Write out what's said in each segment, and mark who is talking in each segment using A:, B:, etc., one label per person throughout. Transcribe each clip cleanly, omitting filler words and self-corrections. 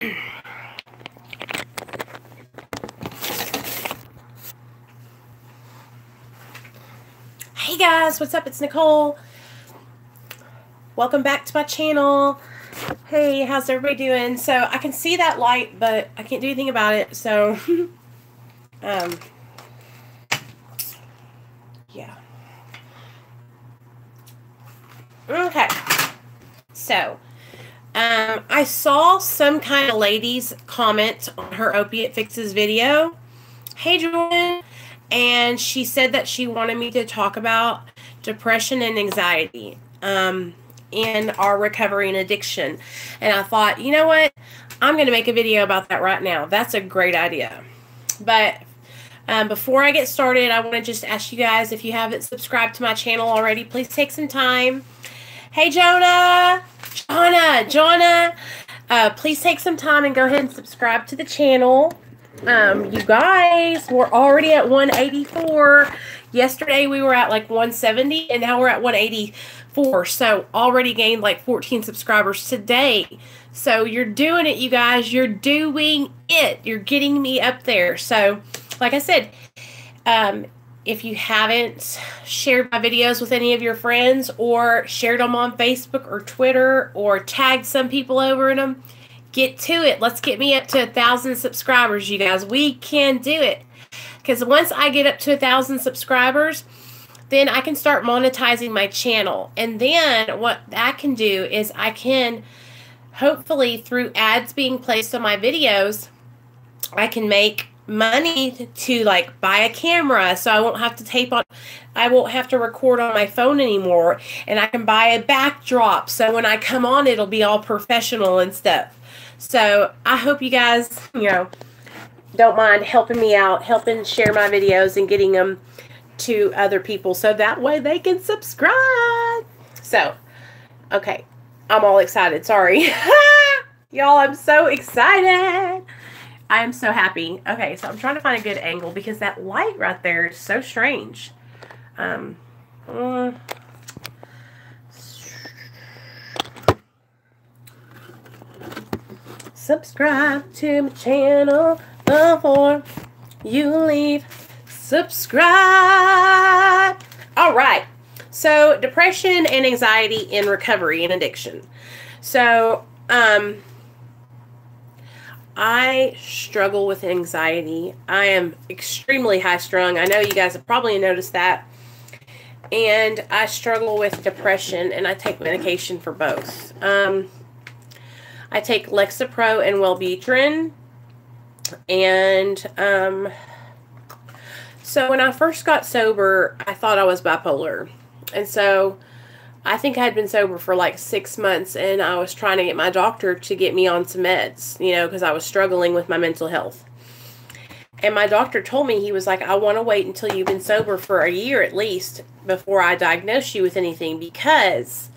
A: Hey guys, what's up? It's Nicole. Welcome back to my channel. Hey, how's everybody doing? So I can see that light, but I can't do anything about it. So, yeah. Okay. So, I saw some kind of lady's comment on her Opiate Fixes video. Hey, Jordan. And she said that she wanted me to talk about depression and anxiety in our recovery and addiction. And I thought, you know what? I'm going to make a video about that right now. That's a great idea. But before I get started, I want to just ask you guys, if you haven't subscribed to my channel already, please take some time. Hey, Jonah, please take some time and go ahead and subscribe to the channel. You guys, we're already at 184. Yesterday we were at like 170, and now we're at 184. So already gained like 14 subscribers today. So you're doing it, you guys. You're doing it. You're getting me up there. So, like I said, if you haven't shared my videos with any of your friends, or shared them on Facebook or Twitter, or tagged some people over in them, get to it. Let's get me up to 1,000 subscribers, you guys. We can do it. Because once I get up to 1,000 subscribers, then I can start monetizing my channel. And then what I can do is I can, hopefully through ads being placed on my videos, I can make money to like buy a camera, so I won't have to record on my phone anymore, and I can buy a backdrop, so when I come on, it'll be all professional and stuff. So I hope you guys, don't mind helping me out, helping share my videos and getting them to other people, so that way they can subscribe. So, okay, I'm all excited. Sorry. Y'all, I'm so excited. I am so happy. Okay, so I'm trying to find a good angle because that light right there is so strange. Subscribe to my channel before you leave. Subscribe. All right. So, depression and anxiety in recovery and addiction. So, I struggle with anxiety. I am extremely high strung. I know you guys have probably noticed that. And I struggle with depression, and I take medication for both. I take Lexapro and Wellbutrin. And so when I first got sober, I thought I was bipolar. And so I think I had been sober for like 6 months, and I was trying to get my doctor to get me on some meds, because I was struggling with my mental health. And my doctor told me, he was like, I want to wait until you've been sober for a year at least before I diagnose you with anything, because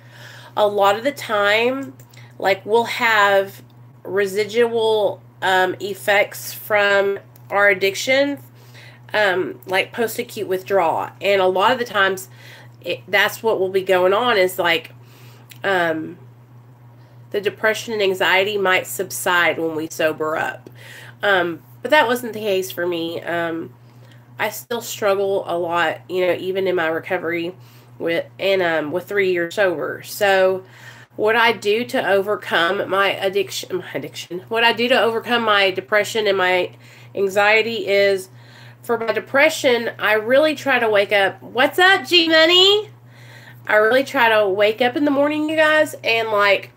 A: a lot of the time, like, we'll have residual effects from our addiction, like post-acute withdrawal. And a lot of the times, that's what will be going on, is like the depression and anxiety might subside when we sober up. But that wasn't the case for me. I still struggle a lot, even in my recovery with 3 years sober. So what I do to overcome my addiction, what I do to overcome my depression and my anxiety is, for my depression, I really try to wake up. What's up, G-Money? I really try to wake up in the morning, you guys, and like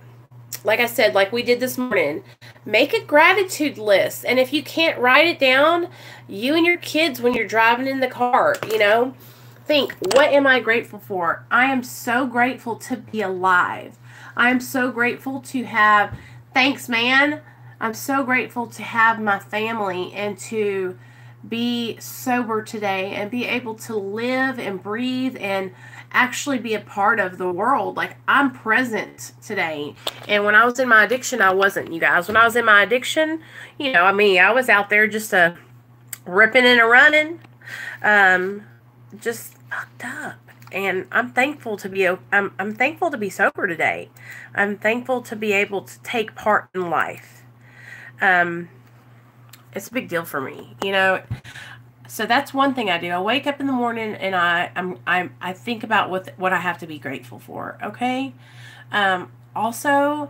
A: I said, like we did this morning, make a gratitude list. And if you can't write it down, you and your kids, when you're driving in the car, think, what am I grateful for? I am so grateful to be alive. I am so grateful to have, thanks, man. I'm so grateful to have my family and to be sober today and be able to live and breathe and actually be a part of the world. Like, I'm present today. And when I was in my addiction, I wasn't, you guys. When I was in my addiction, I was out there just ripping and running, just fucked up. And I'm thankful to be I'm thankful to be sober today. I'm thankful to be able to take part in life. It's a big deal for me, you know. So that's one thing I do. I wake up in the morning and I think about what I have to be grateful for. Okay. Also,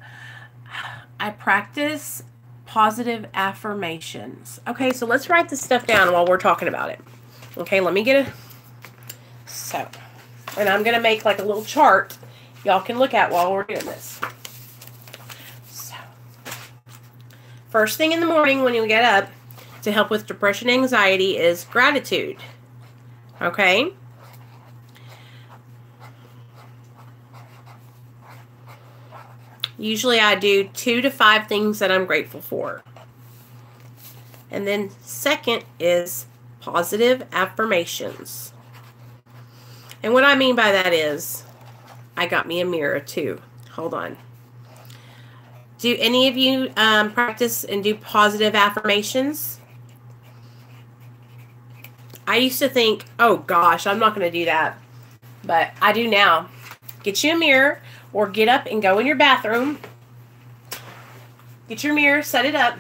A: I practice positive affirmations. Okay, so let's write this stuff down while we're talking about it. Okay, let me get and I'm gonna make like a little chart y'all can look at while we're doing this. So, first thing in the morning when you get up to help with depression and anxiety is gratitude. Okay? Usually I do 2 to 5 things that I'm grateful for. And then second is positive affirmations. And what I mean by that is, I got me a mirror too. Hold on. Do any of you practice and do positive affirmations? I used to think, oh gosh, I'm not going to do that. But I do now. Get you a mirror or get up and go in your bathroom. Get your mirror, set it up.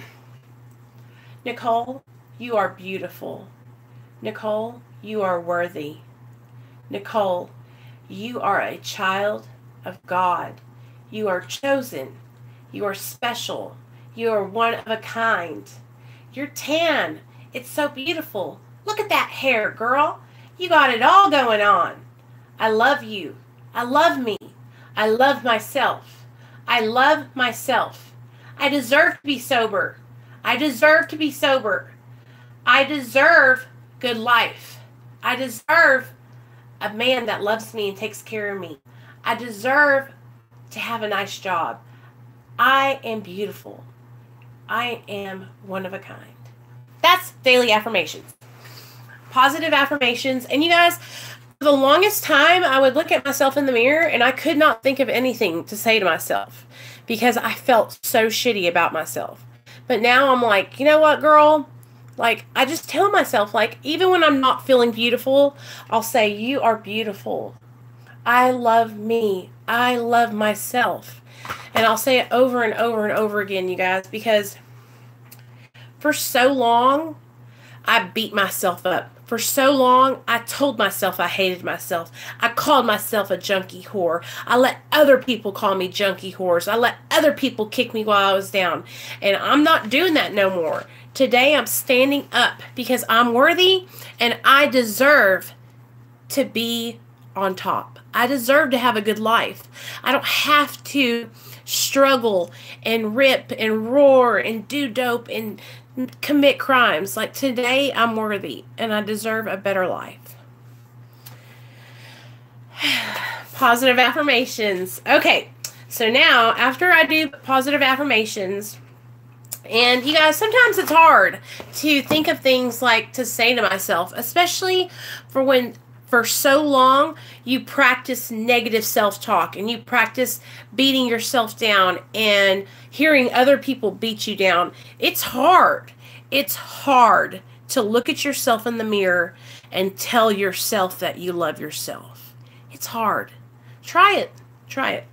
A: Nicole, you are beautiful. Nicole, you are worthy. Nicole, you are a child of God. You are chosen. You are special. You are one of a kind. You're tan. It's so beautiful. Look at that hair, girl. You got it all going on. I love you. I love me. I love myself. I love myself. I deserve to be sober. I deserve to be sober. I deserve good life. I deserve a man that loves me and takes care of me. I deserve to have a nice job. I am beautiful. I am one of a kind. That's daily affirmations. Positive affirmations. And you guys, for the longest time, I would look at myself in the mirror and I could not think of anything to say to myself because I felt so shitty about myself. But now I'm like, you know what, girl? Like, I just tell myself, like, even when I'm not feeling beautiful, I'll say, you are beautiful. I love me. I love myself. And I'll say it over and over and over again, you guys, because for so long, I beat myself up. For so long, I told myself I hated myself. I called myself a junkie whore. I let other people call me junkie whores. I let other people kick me while I was down. And I'm not doing that no more. Today, I'm standing up because I'm worthy and I deserve to be on top. I deserve to have a good life. I don't have to struggle and rip and roar and do dope and commit crimes. Like, today I'm worthy and I deserve a better life. Positive affirmations. Okay, so now after I do positive affirmations, and you guys, sometimes it's hard to think of things like to say to myself, especially for so long you practice negative self-talk and you practice beating yourself down and hearing other people beat you down. It's hard. It's hard to look at yourself in the mirror and tell yourself that you love yourself. It's hard. Try it. Try it.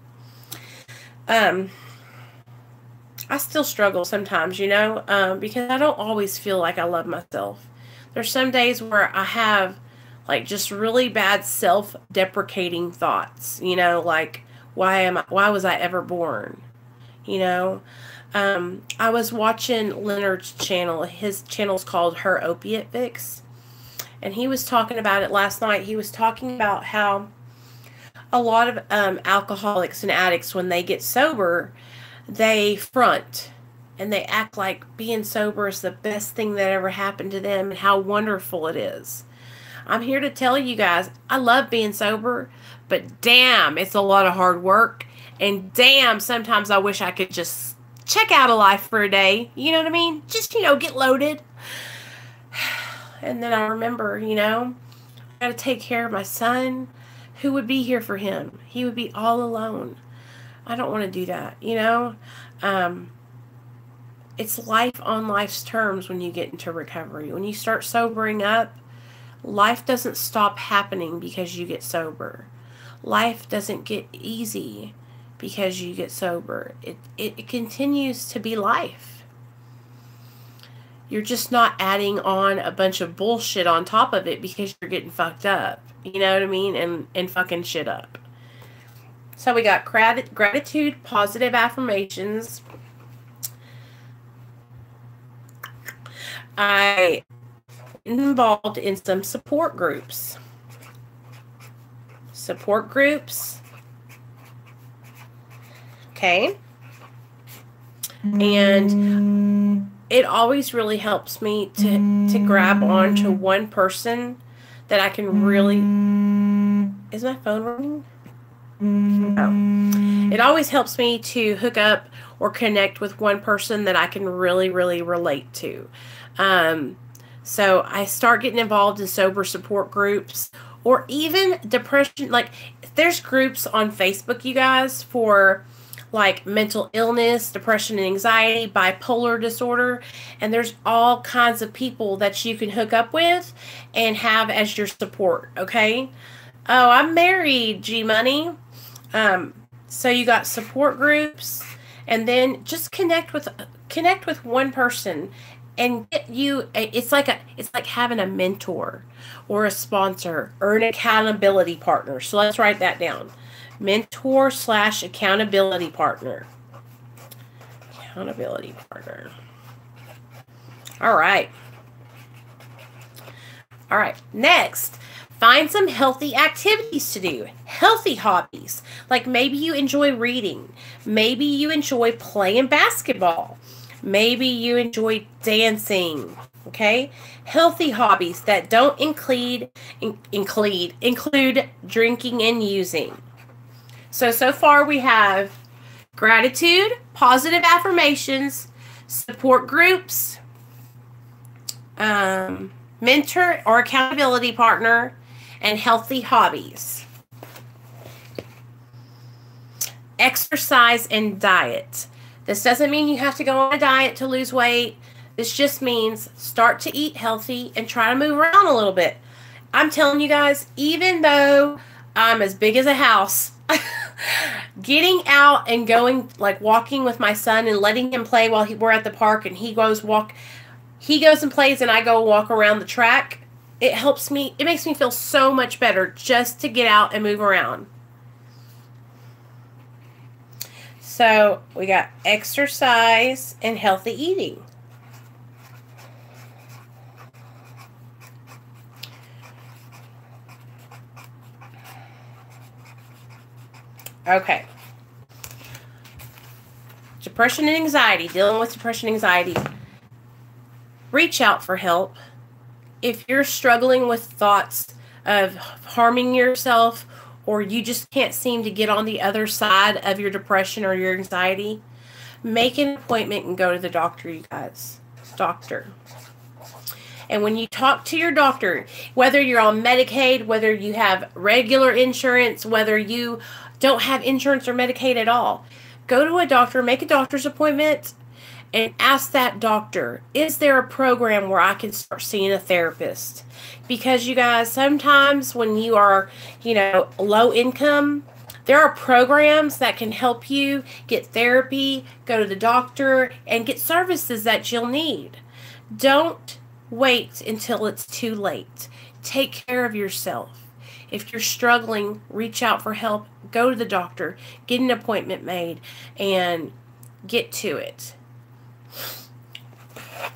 A: I still struggle sometimes, you know, because I don't always feel like I love myself. There's some days where I have like just really bad self-deprecating thoughts, you know, like why was I ever born? You know, I was watching Leonard's channel. His channel's called Her Opiate Fix, and he was talking about it last night. He was talking about how a lot of alcoholics and addicts, when they get sober, they front and they act like being sober is the best thing that ever happened to them and how wonderful it is. I'm here to tell you guys, I love being sober, but damn, it's a lot of hard work. And damn, sometimes I wish I could just check out of life for a day. You know what I mean? Just, you know, get loaded. And then I remember, you know, I got to take care of my son. Who would be here for him? He would be all alone. I don't want to do that, you know? It's life on life's terms when you get into recovery. When you start sobering up, life doesn't stop happening because you get sober. Life doesn't get easy because you get sober. It continues to be life. you're just not adding on a bunch of bullshit on top of it because you're getting fucked up. You know what I mean? And fucking shit up. So we got gratitude, positive affirmations. I involved in some support groups. Okay. And it always really helps me to grab onto one person that I can really... Is my phone ringing? No. It always helps me to hook up or connect with one person that I can really, really relate to. So I start getting involved in sober support groups, or even depression. Like, there's groups on Facebook, you guys, for like mental illness, depression and anxiety, bipolar disorder, and there's all kinds of people that you can hook up with and have as your support. Okay. Oh, I'm married, G Money. So you got support groups, and then just connect with one person and get you. It's like having a mentor or a sponsor or an accountability partner. So let's write that down. Mentor / accountability partner. Accountability partner. All right. Next, find some healthy activities to do. Healthy hobbies. Like maybe you enjoy reading. Maybe you enjoy playing basketball. Maybe you enjoy dancing. Okay? Healthy hobbies that don't include drinking and using. So far we have gratitude, positive affirmations, support groups, mentor or accountability partner, and healthy hobbies. Exercise and diet. This doesn't mean you have to go on a diet to lose weight. This just means start to eat healthy and try to move around a little bit. I'm telling you guys, even though I'm as big as a house, getting out and going, like walking with my son and letting him play while we're at the park, and he goes and plays and I go walk around the track, it helps me. It makes me feel so much better just to get out and move around. So we got exercise and healthy eating. Okay. Depression and anxiety. Dealing with depression and anxiety. Reach out for help. If you're struggling with thoughts of harming yourself, or you just can't seem to get on the other side of your depression or your anxiety, make an appointment and go to the doctor, you guys. Doctor. And when you talk to your doctor, whether you're on Medicaid, whether you have regular insurance, whether you don't have insurance or Medicaid at all, go to a doctor, make a doctor's appointment, and ask that doctor, is there a program where I can start seeing a therapist? Because you guys, sometimes when you are, low income, there are programs that can help you get therapy, go to the doctor, and get services that you'll need. Don't wait until it's too late. Take care of yourself. If you're struggling, reach out for help, go to the doctor, get an appointment made, and get to it.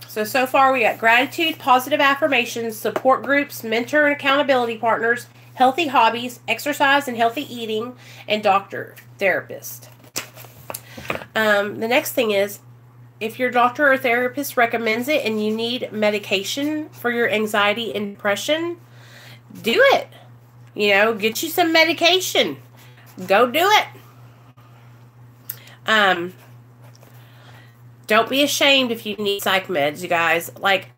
A: So far we got gratitude, positive affirmations, support groups, mentor and accountability partners, healthy hobbies, exercise and healthy eating, and doctor, therapist. The next thing is, if your doctor or therapist recommends it and you need medication for your anxiety and depression, do it. Get you some medication. Go do it. Don't be ashamed if you need psych meds, you guys. Like,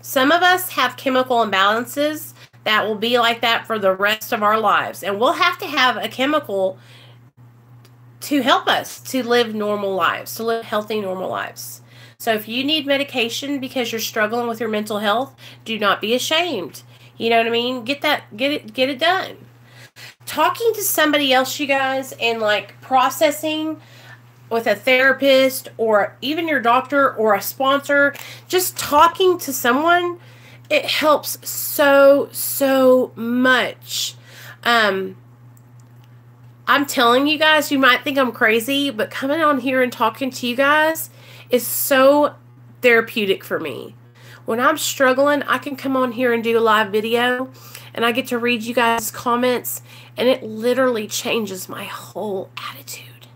A: some of us have chemical imbalances that will be like that for the rest of our lives. And we'll have to have a chemical to help us to live normal lives, to live healthy, normal lives. So if you need medication because you're struggling with your mental health, do not be ashamed. You know what I mean? Get it done. Talking to somebody else, you guys, and like processing with a therapist or even your doctor or a sponsor, just talking to someone, it helps so much. I'm telling you guys, you might think I'm crazy, but coming on here and talking to you guys is so therapeutic for me. When I'm struggling, I can come on here and do a live video, and I get to read you guys' comments, and it literally changes my whole attitude.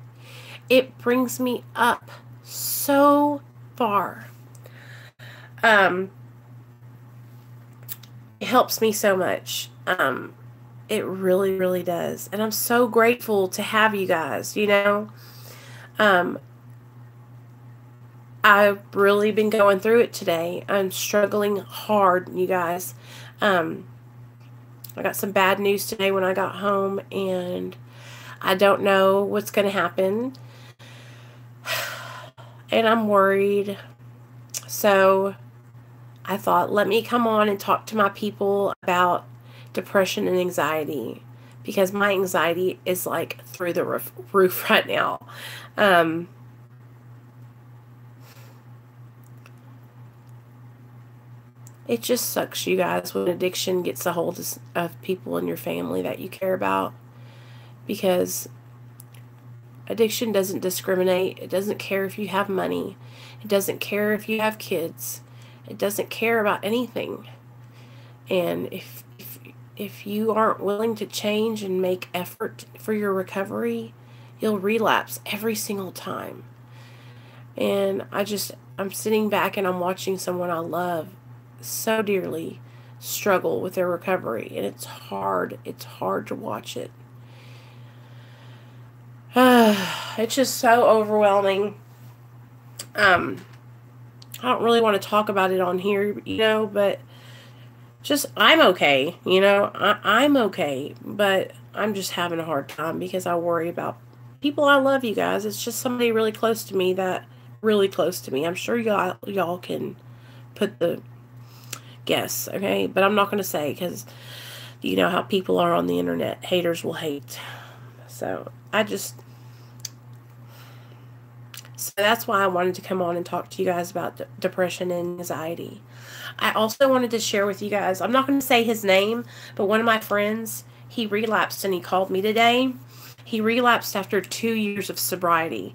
A: It brings me up so far. It helps me so much. It really does. And I'm so grateful to have you guys, you know. I've really been going through it today. I'm struggling hard, you guys. I got some bad news today when I got home, and I don't know what's going to happen. And I'm worried. So I thought, let me come on and talk to my people about depression and anxiety, because my anxiety is like through the roof right now. It just sucks, you guys, when addiction gets a hold of people in your family that you care about, because addiction doesn't discriminate. It doesn't care if you have money. It doesn't care if you have kids. It doesn't care about anything. And if you aren't willing to change and make effort for your recovery, you'll relapse every single time. And I'm sitting back and I'm watching someone I love so dearly struggle with their recovery, and it's hard to watch it. It's just so overwhelming. I don't really want to talk about it on here, you know, but just, I'm okay, you know, I'm okay, but I'm just having a hard time because I worry about people I love, you guys. It's just somebody really close to me I'm sure y'all can put the guess, okay? But I'm not going to say, because you know how people are on the internet. Haters will hate. So that's why I wanted to come on and talk to you guys about depression and anxiety. I also wanted to share with you guys, I'm not going to say his name, but one of my friends, he relapsed, and he called me today. He relapsed after 2 years of sobriety.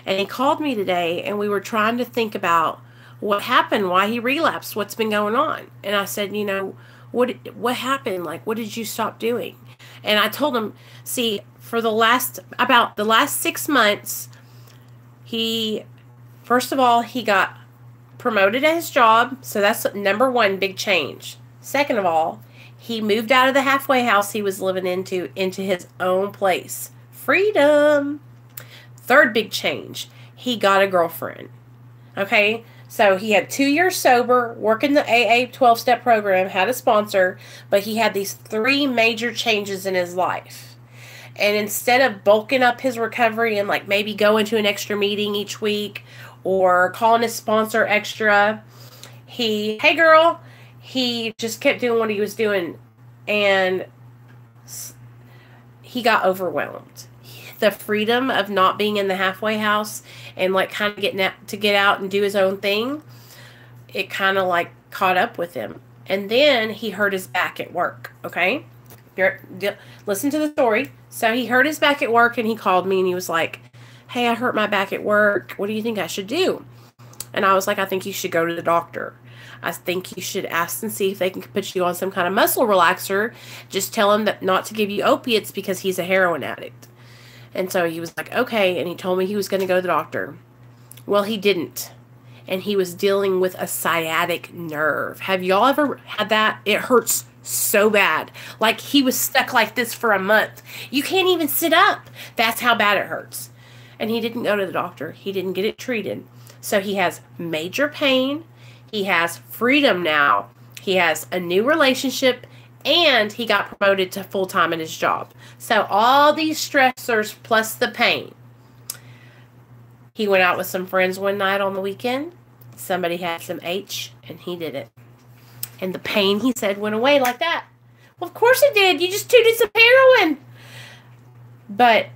A: And he called me today, and we were trying to think about what happened, why he relapsed, what's been going on. And I said, you know, what happened? Like, what did you stop doing? And I told him, see, for about the last 6 months, first of all, he got promoted at his job. So that's number one big change. Second of all, he moved out of the halfway house he was living into his own place. Freedom. Third big change, he got a girlfriend. Okay, so he had 2 years sober, working the AA 12-step program, had a sponsor, but he had these 3 major changes in his life. And instead of bulking up his recovery and like maybe going to an extra meeting each week or calling his sponsor extra, he just kept doing what he was doing, and he got overwhelmed. The freedom of not being in the halfway house and like kind of getting to get out and do his own thing, it kind of like caught up with him. And then he hurt his back at work. Okay, listen to the story. So he hurt his back at work, and he called me and he was like, hey, I hurt my back at work. What do you think I should do? And I was like, I think you should go to the doctor. I think you should ask and see if they can put you on some kind of muscle relaxer. Just tell him that not to give you opiates because he's a heroin addict. And so he was like, okay. And he told me he was going to go to the doctor. Well, he didn't. And he was dealing with a sciatic nerve. Have y'all ever had that? It hurts so bad. Like he was stuck like this for a month. You can't even sit up. That's how bad it hurts. And he didn't go to the doctor. He didn't get it treated. So he has major pain. He has freedom now. He has a new relationship. And he got promoted to full-time in his job. So all these stressors plus the pain. He went out with some friends one night on the weekend. Somebody had some H, and he did it. And the pain, he said, went away like that. Well, of course it did. You just tooted some heroin. But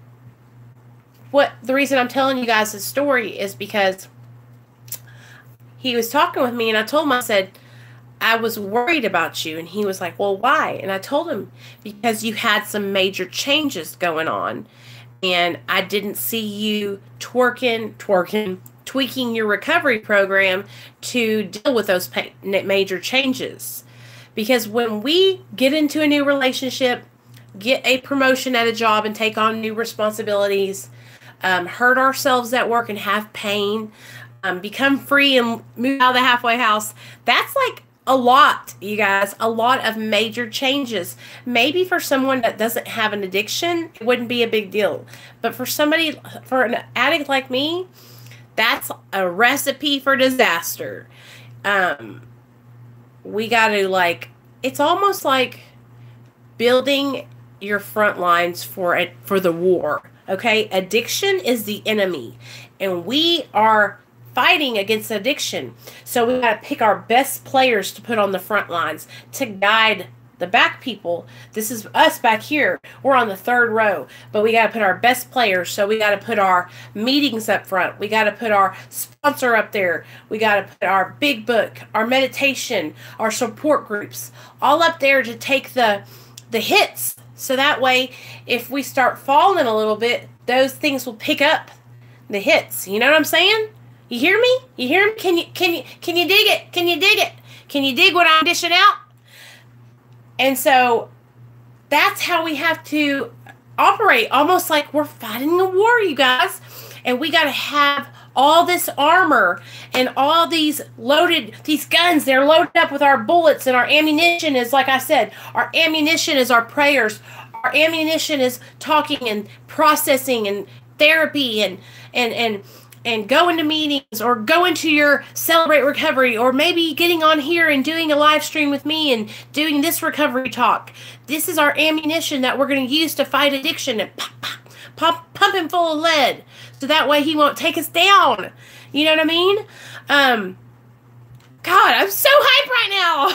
A: what the reason I'm telling you guys this story is because he was talking with me, and I told him, I said, I was worried about you. And he was like, well, why? And I told him, because you had some major changes going on, and I didn't see you tweaking your recovery program to deal with those major changes. Because when we get into a new relationship, get a promotion at a job and take on new responsibilities, hurt ourselves at work and have pain, become free and move out of the halfway house, that's like a lot, you guys, a lot of major changes. Maybe for someone that doesn't have an addiction, it wouldn't be a big deal. But for an addict like me, that's a recipe for disaster. We got to, it's almost like building your front lines for the war. Okay, addiction is the enemy, and we are fighting against addiction. So we got to pick our best players to put on the front lines to guide the back people. This is us back here. We're on the third row, but we got to put our best players. So we got to put our meetings up front. We got to put our sponsor up there. We got to put our big book, our meditation, our support groups, all up there to take the hits. So that way, if we start falling a little bit, those things will pick up the hits. You know what I'm saying? You hear me? You hear me? Can you dig it? Can you dig it? Can you dig what I'm dishing out? And so that's how we have to operate, almost like we're fighting a war, you guys. And we got to have all this armor and all these guns. They're loaded up with our bullets, and our ammunition is, like I said, our ammunition is our prayers. Our ammunition is talking and processing and therapy and going to meetings, or going to your Celebrate Recovery, or maybe getting on here and doing a live stream with me and doing this recovery talk. This is our ammunition that we're going to use to fight addiction, and pump him full of lead, so that way he won't take us down. You know what I mean? God, I'm so hyped right now.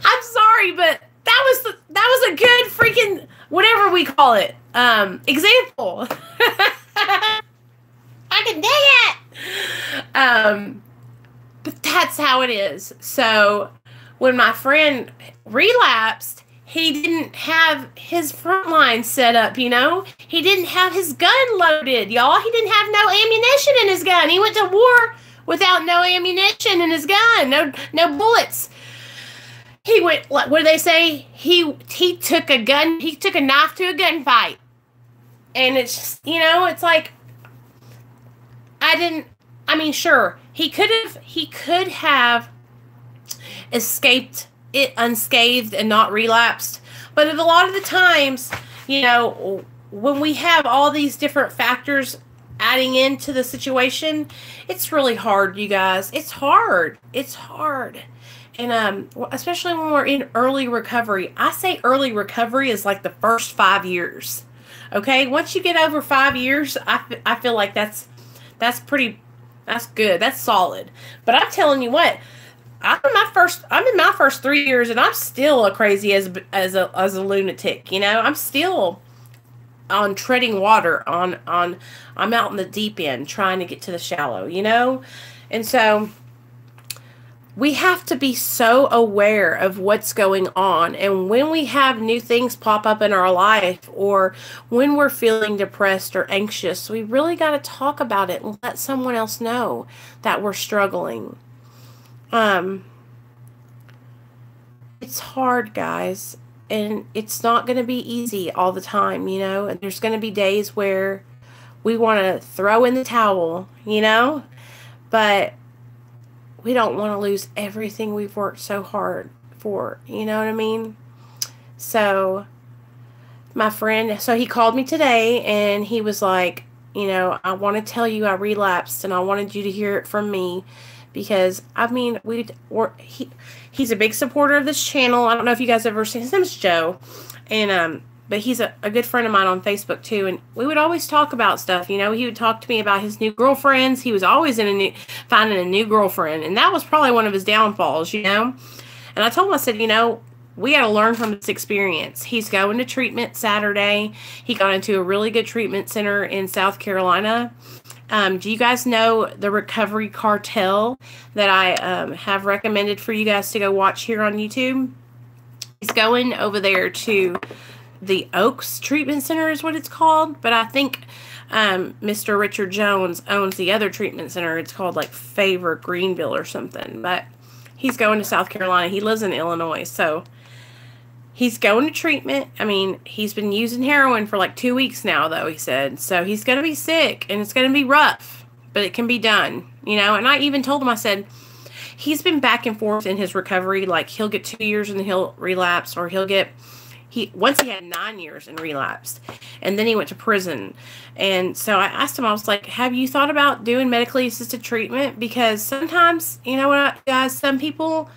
A: I'm sorry, but that was a good freaking, whatever we call it, example. I can dig it. But that's how it is. So when my friend relapsed, he didn't have his front line set up, you know? He didn't have his gun loaded, y'all. He didn't have no ammunition in his gun. He went to war without no ammunition in his gun, no bullets. He went, what do they say? He took a knife to a gunfight. And it's just, you know, it's like, sure, he could have escaped it unscathed and not relapsed. But a lot of the times, you know, when we have all these different factors adding into the situation, it's really hard, you guys. It's hard. And especially when we're in early recovery. I say early recovery is like the first 5 years. Okay? Once you get over 5 years, I feel like that's good. That's solid. But I'm telling you what, I'm in my first 3 years, and I'm still crazy as a lunatic. You know, I'm still on treading water. I'm out in the deep end trying to get to the shallow. You know, and so we have to be so aware of what's going on. And when we have new things pop up in our life, or when we're feeling depressed or anxious, we really got to talk about it and let someone else know that we're struggling. It's hard, guys, and it's not going to be easy all the time, you know, and there's going to be days where we want to throw in the towel, you know, but we don't want to lose everything we've worked so hard for, you know what I mean? So my friend, he called me today, and he was like, you know, I want to tell you I relapsed, and I wanted you to hear it from me, because he's a big supporter of this channel. I don't know if you guys ever seen, his name's Joe, and but he's a good friend of mine on Facebook too, and we would always talk about stuff. You know, he would talk to me about his new girlfriends. He was always finding a new girlfriend, and that was probably one of his downfalls, you know. And I told him, I said, you know, we got to learn from this experience. He's going to treatment Saturday. He got into a really good treatment center in South Carolina. Do you guys know the Recovery Cartel that I have recommended for you guys to go watch here on YouTube? He's going over there to the Oaks Treatment Center is what it's called. But I think Mr. Richard Jones owns the other treatment center. It's called like Favor Greenville or something. But he's going to South Carolina. He lives in Illinois. So he's going to treatment. I mean, he's been using heroin for like 2 weeks now, though, he said. So he's going to be sick, and it's going to be rough, but it can be done, you know. And I even told him, I said, he's been back and forth in his recovery. Like, he'll get 2 years and then he'll relapse, or once he had 9 years and relapsed, and then he went to prison. And so I asked him, I was like, have you thought about doing medically assisted treatment? Because sometimes, you know what, guys, some people,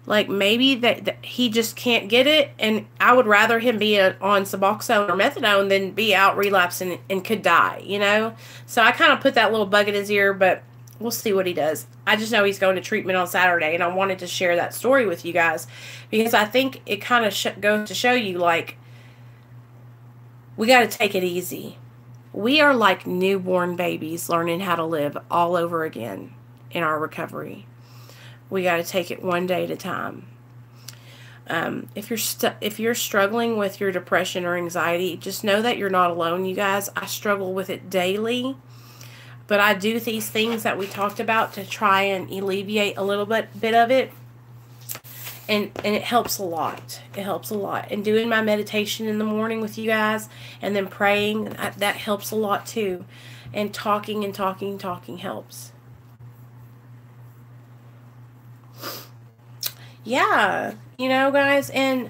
A: like, maybe that he just can't get it, and I would rather him be on Suboxone or Methadone than be out relapsing and could die, you know? So I kind of put that little bug in his ear, but we'll see what he does. I just know he's going to treatment on Saturday, and I wanted to share that story with you guys because I think it kind of goes to show you, like, we got to take it easy. We are like newborn babies learning how to live all over again in our recovery. We got to take it one day at a time. If you're struggling with your depression or anxiety, just know that you're not alone, you guys. I struggle with it daily. But I do these things that we talked about to try and alleviate a little bit of it. And it helps a lot. It helps a lot. And doing my meditation in the morning with you guys and then praying, that helps a lot too. And talking helps. Yeah, you know, guys. And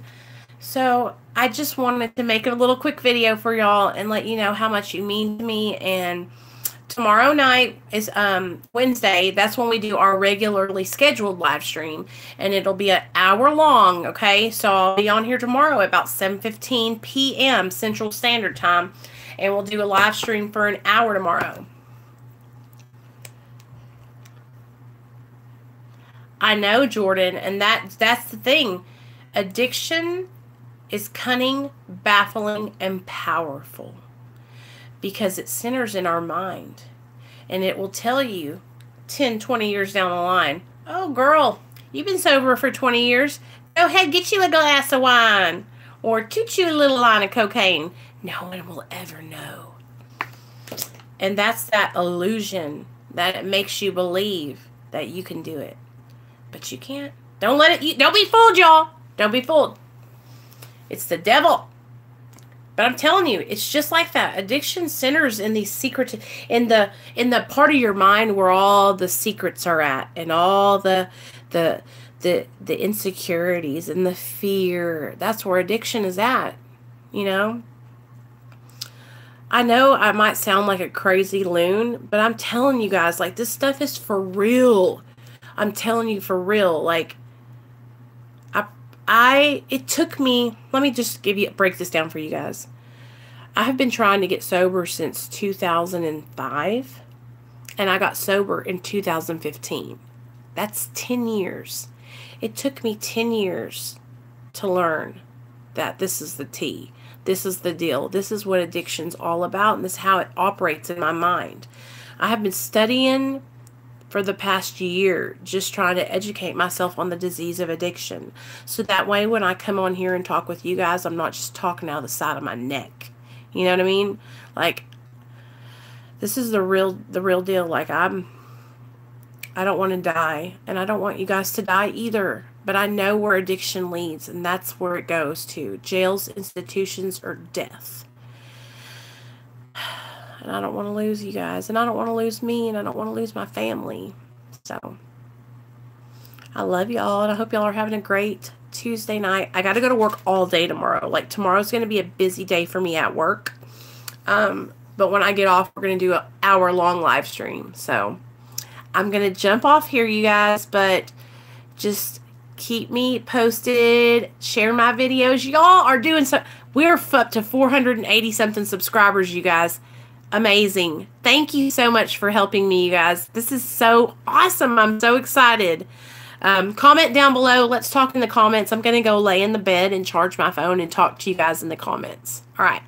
A: so I just wanted to make a little quick video for y'all and let you know how much you mean to me. And tomorrow night is Wednesday. That's when we do our regularly scheduled live stream, and it'll be an hour long. Okay, so I'll be on here tomorrow at about 7:15 p.m. Central Standard Time, and we'll do a live stream for an hour tomorrow. I know, Jordan, and that's the thing. Addiction is cunning, baffling, and powerful. Because it centers in our mind. And it will tell you 10, 20 years down the line, oh, girl, you've been sober for 20 years. Go ahead, get you a glass of wine. Or toot you a little line of cocaine. No one will ever know. And that's that illusion that it makes you believe that you can do it. But you can't. Don't be fooled, y'all. Don't be fooled. It's the devil. But I'm telling you, it's just like that. Addiction centers in these secrets, in the part of your mind where all the secrets are at, and all the insecurities and the fear. That's where addiction is at, you know. I know I might sound like a crazy loon, but I'm telling you guys, like, this stuff is for real. I'm telling you for real. Like, it took me, let me just break this down for you guys. I have been trying to get sober since 2005, and I got sober in 2015. That's 10 years. It took me 10 years to learn that this is the tea. This is the deal. This is what addiction's all about, and this is how it operates in my mind. I have been studying for the past year, just trying to educate myself on the disease of addiction. So that way when I come on here and talk with you guys, I'm not just talking out of the side of my neck. You know what I mean? Like, this is the real deal. Like, I don't want to die, and I don't want you guys to die either. But I know where addiction leads, and that's where it goes to. Jails, institutions, or death. And I don't want to lose you guys. And I don't want to lose me. And I don't want to lose my family. So, I love y'all. And I hope y'all are having a great Tuesday night. I got to go to work all day tomorrow. Like, tomorrow's going to be a busy day for me at work. But when I get off, we're going to do an hour-long live stream. So, I'm going to jump off here, you guys. But just keep me posted. Share my videos. Y'all are doing so. We're up to 480-something subscribers, you guys. Amazing. Thank you so much for helping me, you guys. This is so awesome. I'm so excited. Comment down below. Let's talk in the comments. I'm going to go lay in the bed and charge my phone and talk to you guys in the comments. All right.